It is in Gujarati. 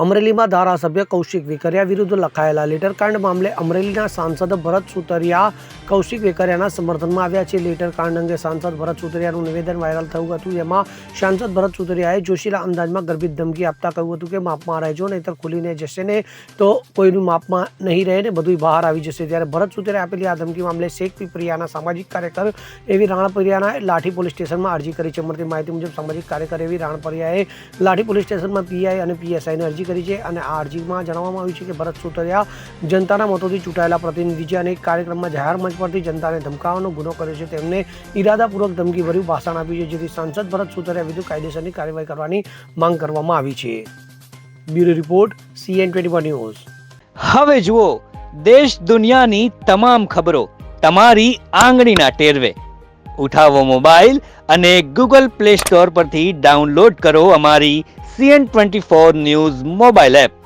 અમરેલીમાં ધારાસભ્ય કૌશિક વેકરિયા વિરુદ્ધ લખાયેલા લેટરકાંડ મામલે અમરેલીના સાંસદ ભરત સુતરિયા કૌશિક વેકરિયાના સમર્થનમાં આવ્યા છે. લેટરકાંડ અંગે સાંસદ ભરત સુતરિયાનું નિવેદન વાયરલ થયું હતું. જેમાં સાંસદ ભરત સુતરિયાએ જોશીલા અંદાજમાં ગર્ભિત ધમકી આપતા કહ્યું હતું કે માપમાં રહેજો, નહીંતર ખુલીને જશે ને તો કોઈનું માપમાં નહીં રહે ને બધું બહાર આવી જશે. ત્યારે ભરત સુતરિયાએ આપેલી આ ધમકી મામલે શેખ પીપરિયાના સામાજિક કાર્યકર એવી રાણપરિયાના લાઠી પોલીસ સ્ટેશનમાં અરજી કરી છે. મળતી માહિતી મુજબ સામાજિક કાર્યકર એવી રાણપરિયાએ લાઠી પોલીસ સ્ટેશનમાં પીઆઈ અને પીએસઆઈને અરજી કરી છે અને આ અરજીમાં જણાવવામાં આવ્યું છે કે ભરત સુતરિયા જનતાના મતોથી ચૂંટાયેલા પ્રતિનિધિ છે અને એક કાર્યક્રમમાં જાહેર મંચ પરથી જનતાને ધમકાવવાનો ગુનો કર્યો છે. તેમને ઇરાદાપૂર્વક ધમકીભર્યું ભાષણ આપ્યું છે, જેથી સાંસદ ભરત સુતરિયા વિરુદ્ધ કાયદેસરની કાર્યવાહી કરવાની માંગ કરવામાં આવી છે. Bureau report CN24 news. હવે જુઓ દેશ દુનિયાની તમામ ખબરો તમારી આંગળીના ટેરવે. ઉઠાવો મોબાઈલ અને ગૂગલ પ્લે સ્ટોર પરથી ડાઉનલોડ કરો અમારી CN24 ન્યૂઝ મોબાઈલ એપ.